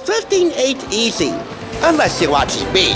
Thrifting ain't easy, unless you're watching me.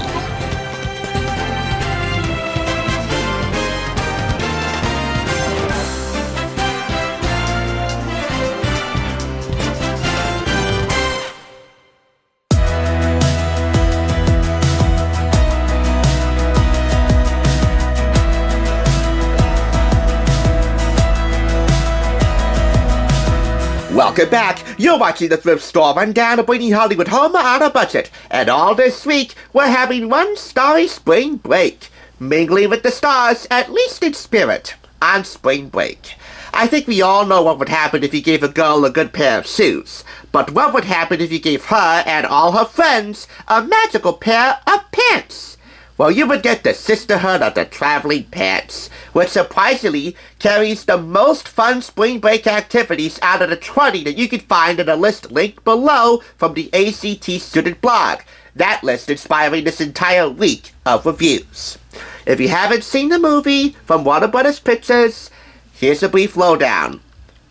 Welcome back. You're watching the Thrift Store Rundown, bringing Hollywood home on a budget. And all this week, we're having one starry spring break. Mingling with the stars, at least in spirit, on spring break. I think we all know what would happen if you gave a girl a good pair of shoes. But what would happen if you gave her and all her friends a magical pair of pants? Well, you would get the Sisterhood of the Traveling Pants, which surprisingly carries the most fun spring break activities out of the 20 that you can find in a list linked below from the ACT student blog. That list inspiring this entire week of reviews. If you haven't seen the movie from Warner Brothers Pictures, here's a brief lowdown.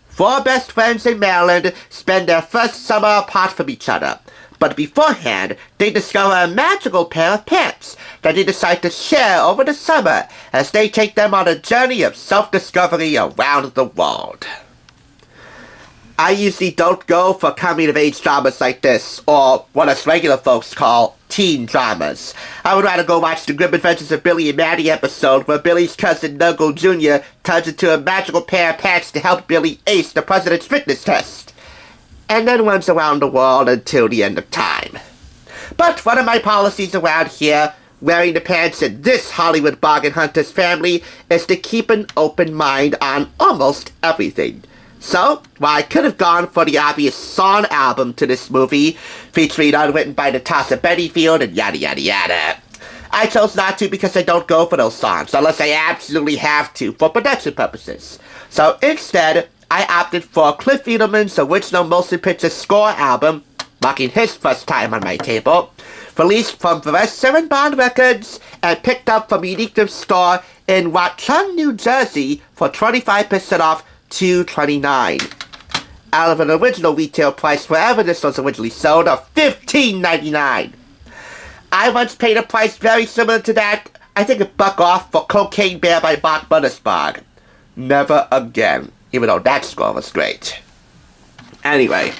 4 best friends in Maryland spend their first summer apart from each other. But beforehand, they discover a magical pair of pants that they decide to share over the summer as they take them on a journey of self-discovery around the world. I usually don't go for coming-of-age dramas like this, or what us regular folks call teen dramas. I would rather go watch the Grim Adventures of Billy and Maddie episode where Billy's cousin Nuggle Jr. turns into a magical pair of pants to help Billy ace the president's fitness test, and then runs around the world until the end of time. But one of my policies around here, wearing the pants in this Hollywood bargain hunter's family, is to keep an open mind on almost everything. So, while I could have gone for the obvious song album to this movie, featuring Unwritten by Natasha Bedingfield and yada yada yada, I chose not to because I don't go for those songs unless I absolutely have to for production purposes. So instead, I opted for Cliff Eidelman's original motion picture score album, marking his first time on my table, released from Varese Sarabande Records and picked up from a unique thrift store in Watchung, New Jersey for 25% off $2.29. Out of an original retail price wherever this was originally sold of $15.99. I once paid a price very similar to that, I think $1 off, for Cocaine Bear by Mark Mothersbaugh. Never again. Even though that score was great. Anyway,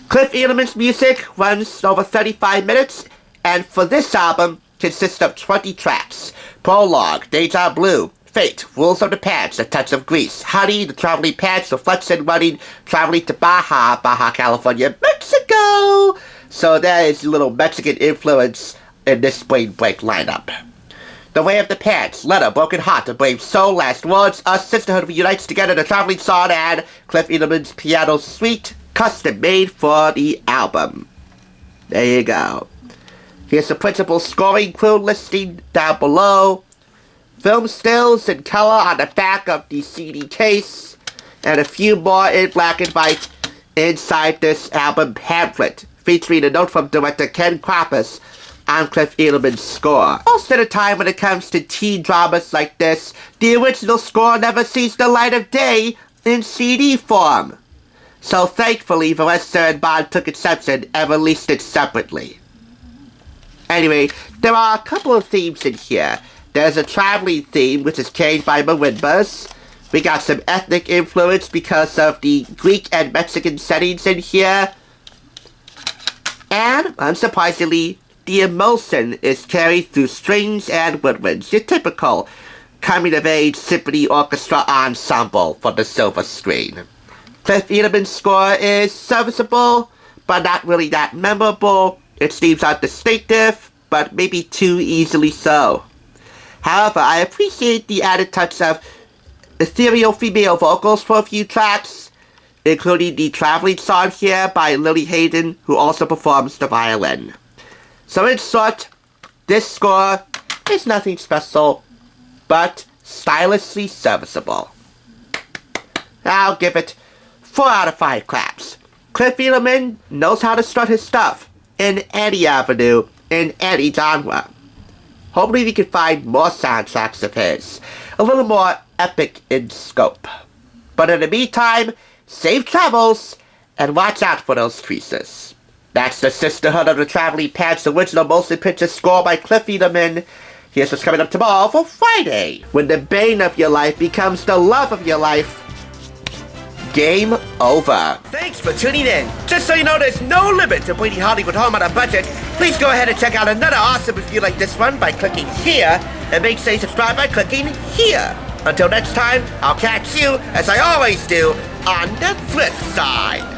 Cliff Eidelman's music runs over 35 minutes, and for this album, consists of 20 tracks. Prologue, Deja Blue, Fate, Rules of the Pants, A Touch of Grease, Honey, The Traveling Pants, Reflection Running, Traveling to Baja California, Mexico! So there is a little Mexican influence in this spring break lineup. The Way of the Pants, Letter, Broken Heart, A Brave Soul, Last Words, Us, Sisterhood reunites together, The Traveling Song, and Cliff Eidelman's Piano Suite, custom made for the album. There you go. Here's the principal scoring crew listing down below. Film stills in color on the back of the CD case, and a few more in black and white inside this album pamphlet, featuring a note from director Ken Krapas on Cliff Eidelman's score. Most of the time when it comes to teen dramas like this, the original score never sees the light of day in CD form. So thankfully, Varese Sarabande took exception and released it separately. Anyway, there are a couple of themes in here. There's a traveling theme, which is carried by marimbas. We got some ethnic influence because of the Greek and Mexican settings in here. And, unsurprisingly, the emotion is carried through strings and woodwinds, your typical coming-of-age symphony orchestra ensemble for the silver screen. Cliff Eidelman's score is serviceable, but not really that memorable. Its themes are distinctive, but maybe too easily so. However, I appreciate the added touch of ethereal female vocals for a few tracks, including the Traveling Song here by Lily Hayden, who also performs the violin. So in short, this score is nothing special, but stylishly serviceable. I'll give it 4 out of 5 claps. Cliff Eidelman knows how to strut his stuff in any avenue, in any genre. Hopefully we can find more soundtracks of his, a little more epic in scope. But in the meantime, safe travels, and watch out for those creases. That's the Sisterhood of the Traveling Pants original motion picture score by Cliff Eidelman. Here's what's coming up tomorrow for Friday. When the bane of your life becomes the love of your life. Game over. Thanks for tuning in. Just so you know, there's no limit to bringing Hollywood home on a budget. Please go ahead and check out another awesome review like this one by clicking here, and make sure you subscribe by clicking here. Until next time, I'll catch you, as I always do, on the flip side.